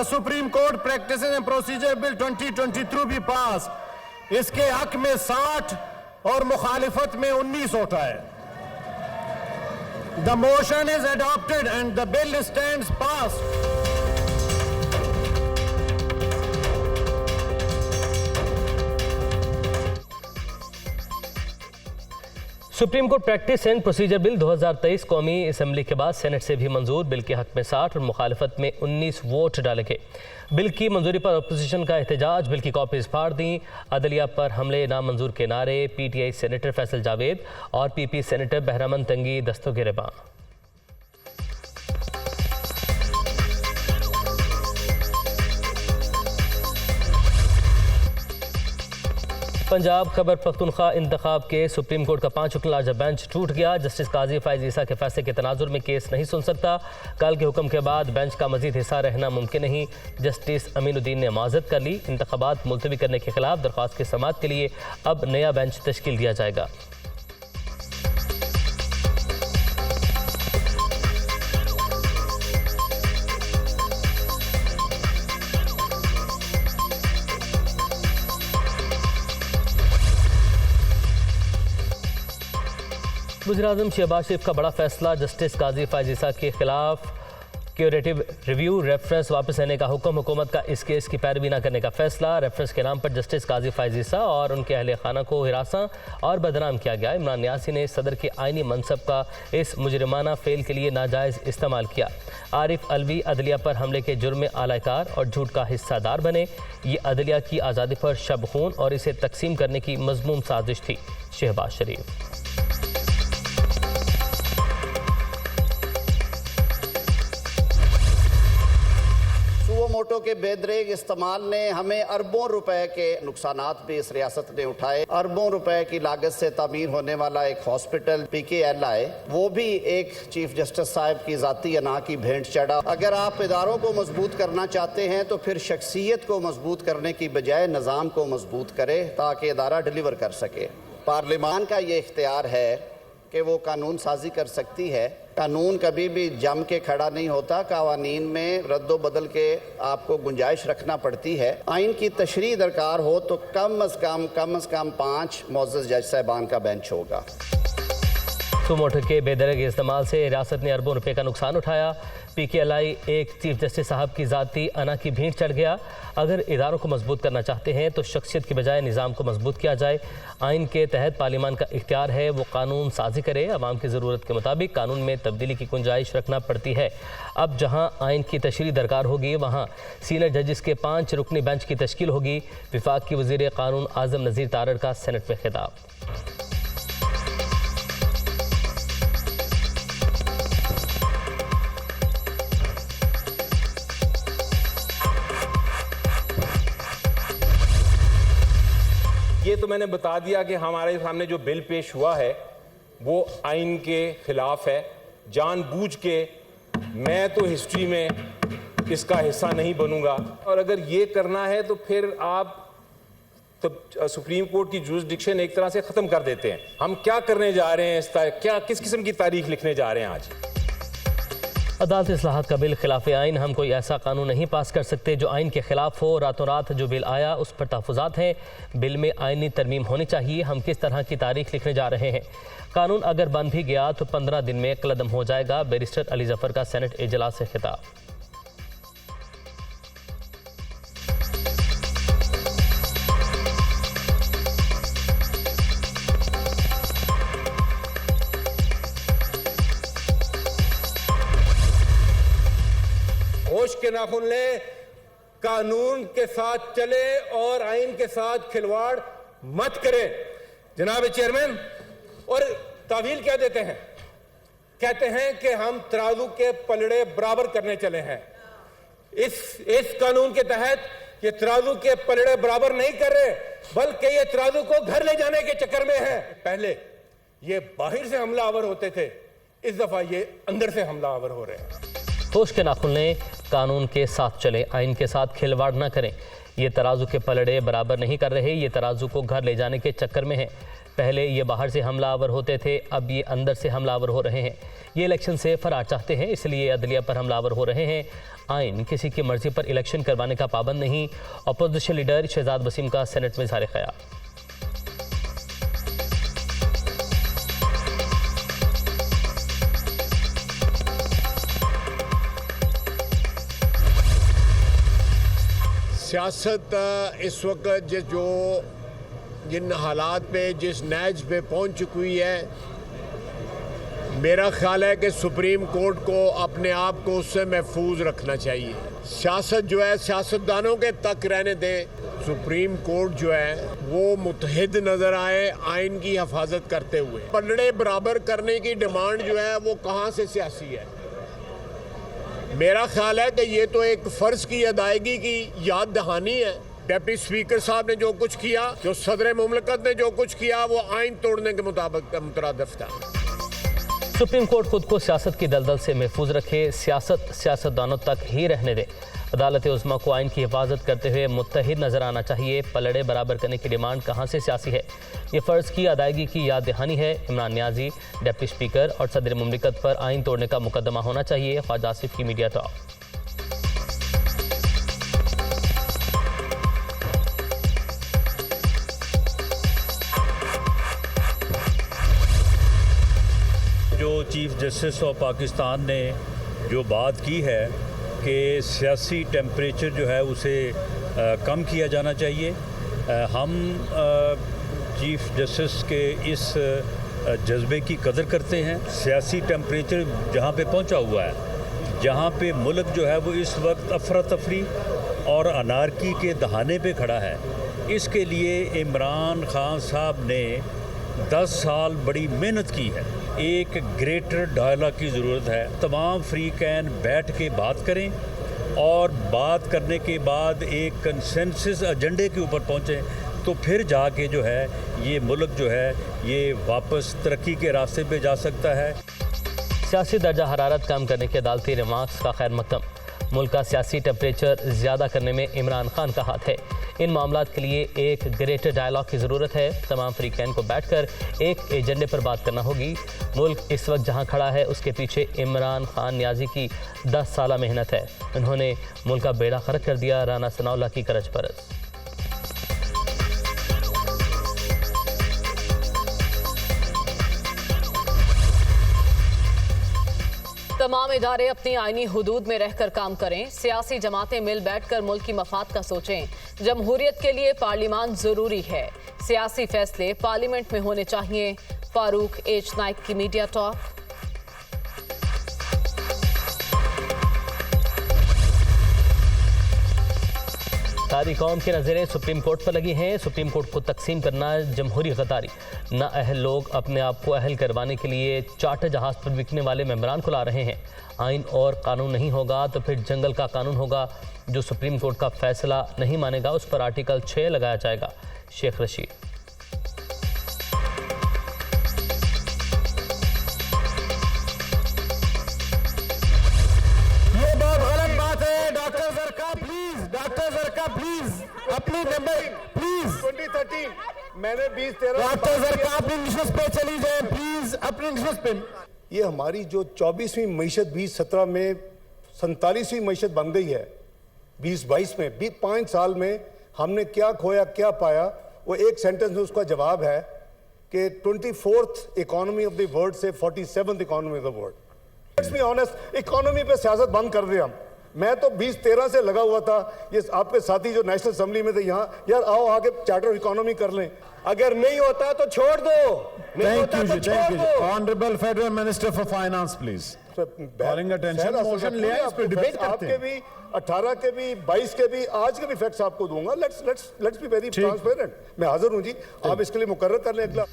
the Supreme Court Practices and Procedure Bill 2023 भी पास। इसके हक में 60 और मुखालिफत में 19 वोट आए। The motion is adopted and the bill stands passed. Supreme court practice and procedure bill 2023 कौमी असम्बली के बाद सेनेट से भी मंजूर। बिल के हक में 60 और मुखालिफत में 19 वोट डाले गए। बिल की मंजूरी पर अपोजिशन का एहतजाज, बिल की कॉपीज फाड़ दी। अदलिया पर हमले नामंजूर के नारे, PTI सेनेटर फैसल जावेद और PP सेनेटर बहरामन तंगी दस्तों गिरबां। पंजाब खैबर पख्तूनख्वा इंतखाब के सुप्रीम कोर्ट का 5 रुकन लार्जा बेंच टूट गया। जस्टिस काजी फैज़ ईसा के फैसले के तनाजुर में केस नहीं सुन सकता। कल के हुक्म के बाद बेंच का मजीद हिस्सा रहना मुमकिन नहीं। जस्टिस अमीनुद्दीन ने माजरत कर ली। इंतखाबात मुलतवी करने के खिलाफ दरख्वास्त की समाअत के लिए अब नया बेंच तश्कील दिया जाएगा। वज़ीर-ए-आज़म शहबाज शरीफ का बड़ा फैसला, जस्टिस काजी फैज़ ईसा के खिलाफ क्यूरेटिव रिव्यू रेफरेंस वापस लेने का हुक्म। हुकूमत का इस केस की पैरवी न करने का फैसला। रेफरेंस के नाम पर जस्टिस काजी फैज़ ईसा और उनके अहले खाना को हिरासा और बदनाम किया गया। इमरान नियासी ने सदर के आइनी मनसब का इस मुजरिमाना फेल के लिए नाजायज़ इस्तेमाल किया। आरिफ अलवी अदलिया पर हमले के जुर्म में आलाकार और झूठ का हिस्सादार बने। ये अदलिया की आज़ादी पर शब-खून और इसे तकसीम करने की मज़मूम साजिश थी। शहबाज शरीफ मोटो के बेदरेग इस्तेमाल ने हमें अरबों रुपए के नुकसानात भी इस रियासत ने उठाए। अरबों रुपए की लागत से तामीर होने वाला एक हॉस्पिटल PKLI, वो भी एक चीफ जस्टिस साहब की जाती अना की भेंट चढ़ा। अगर आप इदारों को मजबूत करना चाहते हैं तो फिर शख्सियत को मजबूत करने की बजाय निज़ाम को मजबूत करें ताकि इदारा डिलीवर कर सके। पार्लियामान का ये इख्तियार है कि वो कानून साजी कर सकती है। कानून कभी भी जम के खड़ा नहीं होता। कवानीन में रद्दो बदल के आपको गुंजाइश रखना पड़ती है। आइन की तशरीह दरकार हो तो कम अज़ कम 5 मुअज़्ज़ज़ जज साहबान का बेंच होगा। सुमोटो के बेदरग इस्तेमाल से रियासत ने अरबों रुपए का नुकसान उठाया। PKLI एक चीफ जस्टिस साहब की ज़ाती अना की भीड़ चढ़ गया। अगर इदारों को मजबूत करना चाहते हैं तो शख्सियत की बजाय निज़ाम को मजबूत किया जाए। आइन के तहत पार्लियामान का इख्तियार है वो कानून साजी करे। अवाम की ज़रूरत के मुताबिक कानून में तब्दीली की गुंजाइश रखना पड़ती है। अब जहाँ आइन की तशरीह दरकार होगी वहाँ सीनियर जजेस के 5 रुकनी बेंच की तश्कील होगी। विफाक की वज़ीर कानून आज़म नज़ीर तारड़ का सेनेट में खिताब। ये तो मैंने बता दिया कि हमारे सामने जो बिल पेश हुआ है वो आइन के खिलाफ है। जानबूझ के मैं तो हिस्ट्री में इसका हिस्सा नहीं बनूंगा। और अगर ये करना है तो फिर आप तो सुप्रीम कोर्ट की जुरिसडिक्शन एक तरह से ख़त्म कर देते हैं। हम क्या करने जा रहे हैं, किस किस्म की तारीख लिखने जा रहे हैं आज। अदालत इस्लाहात का बिल खिलाफ आइन। हम कोई ऐसा कानून नहीं पास कर सकते जो आइन के खिलाफ हो। रातों रात जो बिल आया उस पर तहफ़्फ़ुज़ात हैं। बिल में आइनी तरमीम होनी चाहिए। हम किस तरह की तारीख लिखने जा रहे हैं। कानून अगर बन भी गया तो 15 दिन में कलदम हो जाएगा। बैरिस्टर अली जफ़र का सेनेट इजलास से खिताब। होश के नाखून ले, कानून के साथ चले और आइन के साथ खिलवाड़ मत करें। जनाब चेयरमैन, और तावील क्या देते हैं, कहते हैं कि हम तराजू के पलड़े बराबर करने चले हैं। इस कानून के तहत ये तराजू के पलड़े बराबर नहीं कर रहे, बल्कि ये तराजू को घर ले जाने के चक्कर में है। पहले ये बाहर से हमलावर होते थे, इस दफा ये अंदर से हमलावर हो रहे हैं। होश के नाखून लें, कानून के साथ चलें, आइन के साथ खिलवाड़ न करें। ये तराजू के पलड़े बराबर नहीं कर रहे, ये तराजू को घर ले जाने के चक्कर में है। पहले ये बाहर से हमलावर होते थे, अब ये अंदर से हमलावर हो रहे हैं। ये इलेक्शन से फरार चाहते हैं, इसलिए अदलिया पर हमलावर हो रहे हैं। आइन किसी की मर्जी पर इलेक्शन करवाने का पाबंद नहीं। अपोजिशन लीडर शहजाद वसीम का सेनेट में इज़हार ख्याल। सियासत इस वक्त जिन हालात पे जिस नैज पे पहुंच चुकी हुई है, मेरा ख्याल है कि सुप्रीम कोर्ट को अपने आप को उससे महफूज रखना चाहिए। सियासत जो है सियासतदानों के तक रहने दें। सुप्रीम कोर्ट जो है वो मुतहिद नज़र आए आइन की हिफाजत करते हुए। पलड़े बराबर करने की डिमांड जो है वो कहाँ से सियासी है? मेरा ख्याल है कि ये तो एक फ़र्ज़ की अदायगी की याद दहानी है। डिप्टी स्पीकर साहब ने जो कुछ किया, जो सदर मुमलकत ने जो कुछ किया, वो आइन तोड़ने के मुताबिक मुतरादिफ था। सुप्रीम कोर्ट खुद को सियासत की दलदल से महफूज रखे, सियासतदानों तक ही रहने दे। अदालत उज़्मा को आइन की हिफाजत करते हुए मुत्तहिद नजर आना चाहिए। पलड़े बराबर करने की डिमांड कहाँ से सियासी है? ये फ़र्ज़ की अदायगी की याद दहानी है। इमरान नियाज़ी, डिप्टी स्पीकर और सदर मुमलिकत पर आइन तोड़ने का मुकदमा होना चाहिए। ख्वाजा आसिफ की मीडिया टॉक। जो चीफ जस्टिस ऑफ पाकिस्तान ने जो बात की है कि सियासी टेम्परेचर जो है उसे कम किया जाना चाहिए, हम चीफ जस्टिस के इस जज्बे की कदर करते हैं। सियासी टेम्परेचर जहाँ पे पहुँचा हुआ है, जहाँ पे मुल्क जो है वो इस वक्त अफरा तफरी और अनारकी के दहाने पे खड़ा है, इसके लिए इमरान खान साहब ने 10 साल बड़ी मेहनत की है। एक ग्रेटर डायलॉग की ज़रूरत है। तमाम फ्रीकैन बैठ के बात करें और बात करने के बाद एक कंसेंसस एजेंडे के ऊपर पहुँचें, तो फिर जाके जो है ये मुल्क जो है ये वापस तरक्की के रास्ते पे जा सकता है। सियासी दर्जा हरारत कम करने के अदालती रिमार्क्स का खैर मकदम। मुल्क का सियासी टेम्परेचर ज़्यादा करने में इमरान खान का हाथ है। इन मामलात के लिए एक ग्रेटर डायलॉग की ज़रूरत है। तमाम फ्रीकैन को बैठकर एक एजेंडे पर बात करना होगी। मुल्क इस वक्त जहां खड़ा है उसके पीछे इमरान खान नियाज़ी की 10 साला मेहनत है। उन्होंने मुल्क का बेड़ा गर्क कर दिया। राना सनाउल्लाह की करज परस। तमाम इदारे अपनी आईनी हुदूद में रहकर काम करें। सियासी जमातें मिल बैठकर मुल्क की मफाद का सोचें। जमहूरियत के लिए पार्लियामान जरूरी है। सियासी फैसले पार्लियामेंट में होने चाहिए। फारूक एच नाइक की मीडिया टॉक। सारी कौम की नज़रें सुप्रीम कोर्ट पर लगी हैं। सुप्रीम कोर्ट को तकसीम करना जमहूरी गद्दारी। नाअहल लोग अपने आप को अहल करवाने के लिए चार्टर जहाज़ पर बिकने वाले मेंबरान को ला रहे हैं। आइन और कानून नहीं होगा तो फिर जंगल का कानून होगा। जो सुप्रीम कोर्ट का फैसला नहीं मानेगा उस पर आर्टिकल 6 लगाया जाएगा। शेख रशीद। ये बहुत गलत बात है। डॉक्टर जरका प्लीज, डॉक्टर जरका प्लीज अपनी नंबर प्लीज 2013 मैंने 2013 डॉक्टर जरका अपनी निशस्त पे चली जाए प्लीज, अपनी निशस्त पे। ये हमारी जो 24वीं मईशत 2017 में 47वीं मईशत बन गई है 2022 में। 5 साल में हमने क्या खोया क्या पाया, वो एक सेंटेंस में उसका जवाब है कि 24th economy of the world से 47th economy of the world. Let's be honest, economy पे सियासत बंद कर दिया हम। मैं तो 2013 से लगा हुआ था। ये आपके साथी जो नेशनल असेंबली में थे यहाँ, यार आओ आगे चार्टर इकोनॉमी कर लें। अगर नहीं होता तो छोड़ दो, नहीं होता तो छोड़ दो। Honourable federal minister for finance please. Calling attention, motion ले आए, इस पे debate करते आपके हैं। भी 18 के भी 22 के भी आज के भी फैक्ट्स आपको दूंगा। Let's be very transparent. मैं हाजिर हूं जी, आप इसके लिए मुकर्रर कर लें अगला।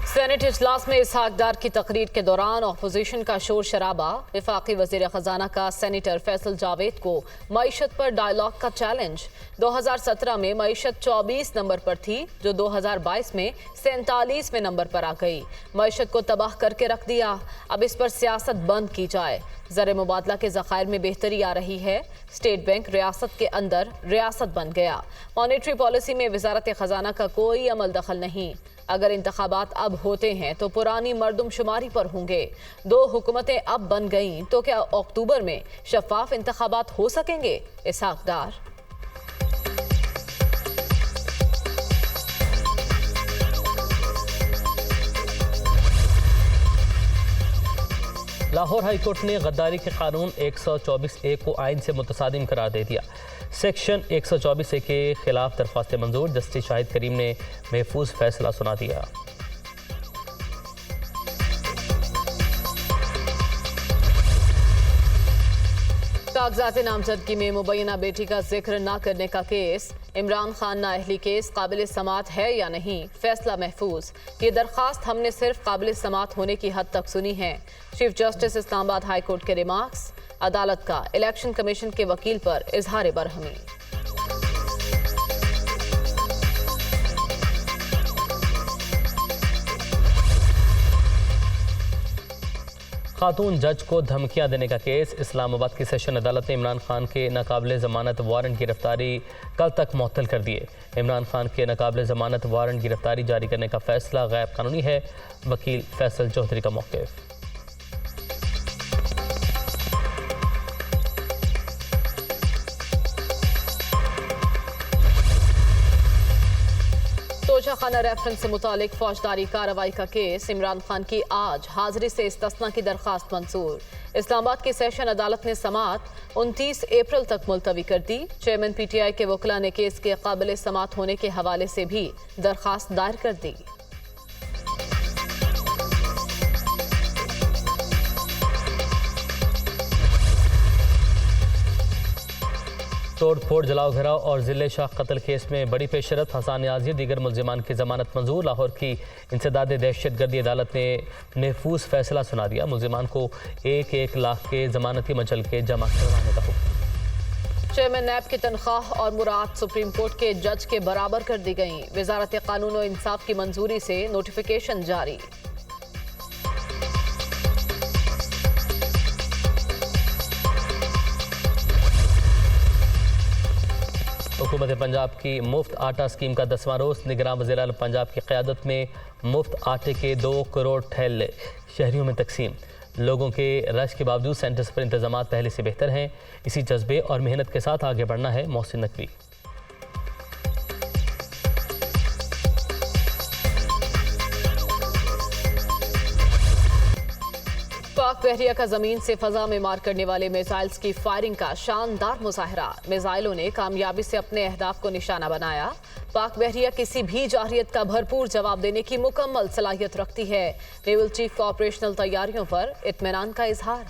सेनेट इजलास में इसहाक डार की तकरीर के दौरान अपोजिशन का शोर शराबा। वफाकी वजीर खजाना का सेनेटर फैसल जावेद को मईशत पर डायलॉग का चैलेंज। 2017 में मईशत 24 नंबर पर थी, जो 2022 में 47वें नंबर पर आ गई। मईशत को तबाह करके रख दिया। अब इस पर सियासत बंद की जाए। ज़र मुबादला के ज़खायर में बेहतरी आ रही है। स्टेट बैंक रियासत के अंदर रियासत बन गया। मॉनेटरी पॉलिसी में वजारत खजाना का कोई अमल दखल नहीं। अगर इंतखाबात अब होते हैं तो पुरानी मर्दमशुमारी पर होंगे। 2 हुकूमतें अब बन गईं तो क्या अक्टूबर में शफाफ इंतखाबात हो सकेंगे? इसहाक डार। लाहौर हाई कोर्ट ने गद्दारी के कानून 124A को आइन से मुतसादिम करार दे दिया। सेक्शन 124A के खिलाफ दरख्वास्त मंजूर। जस्टिस शाहिद करीम ने महफूज फैसला सुना दिया। कागजात नामजदगी में मुबैना बेटी का जिक्र न करने का केस, इमरान खान नाअहली केस काबिल समात है या नहीं? फैसला महफूज। ये दरख्वास्त हमने सिर्फ काबिल समात होने की हद तक सुनी है। Chief justice Islamabad high court के रिमार्क्स। अदालत का इलेक्शन कमीशन के वकील पर इजहार बरहमी। खातून जज को धमकियां देने का केस, इस्लामाबाद की सेशन अदालत ने इमरान खान के नाकाबिले ज़मानत वारंट गिरफ्तारी कल तक मुअत्तल कर दिए। इमरान खान के नाकाबिले ज़मानत वारंट गिरफ्तारी जारी करने का फैसला गैर कानूनी है। वकील फैसल चौधरी का मौक़िफ़। तोशाखाना रेफरेंस से मुतालिक फौजदारी कार्रवाई का केस, इमरान खान की आज हाजिरी से इस्तिस्ना की दरख्वास्त मंजूर। इस्लामाबाद की सेशन अदालत ने समात 29 अप्रैल तक मुलतवी कर दी। चेयरमैन PTI के वकला ने केस के काबिल समात होने के हवाले से भी दरख्वास्त दायर कर दी। तोड़फोड़, जलाओ घराव और जिले शाह कत्ल केस में बड़ी पेशरफ। हसन नियाजी दीगर मुल्जिमान की जमानत मंजूर। लाहौर की इंसदाद दहशत गर्दी अदालत ने महफूज फैसला सुना दिया। मुल्जिमान को 1-1 लाख के जमानती मचल के जमा करवाने का हुक्म। चेयरमैन नैब की तनख्वाह और मुराद सुप्रीम कोर्ट के जज के बराबर कर दी गई। वजारत कानून और इंसाफ की मंजूरी से नोटिफिकेशन जारी। हुकूमत पंजाब की मुफ्त आटा स्कीम का 10वां रोज़। निगरान वज़ीर आला पंजाब की क़यादत में मुफ्त आटे के 2 करोड़ थैले शहरियों में तकसीम। लोगों के रश के बावजूद सेंटर्स पर इंतजामात पहले से बेहतर हैं। इसी जज्बे और मेहनत के साथ आगे बढ़ना है। मोहसिन नकवी। पाक बहरिया का जमीन से फजा में मार करने वाले मिसाइल्स की फायरिंग का शानदार मुजाहरा। मिसाइलों ने कामयाबी से अपने अहदाफ को निशाना बनाया। पाक बहरिया किसी भी जारहियत का भरपूर जवाब देने की मुकम्मल सलाहियत रखती है। नेवल चीफ को ऑपरेशनल तैयारियों पर इत्मीनान का इजहार।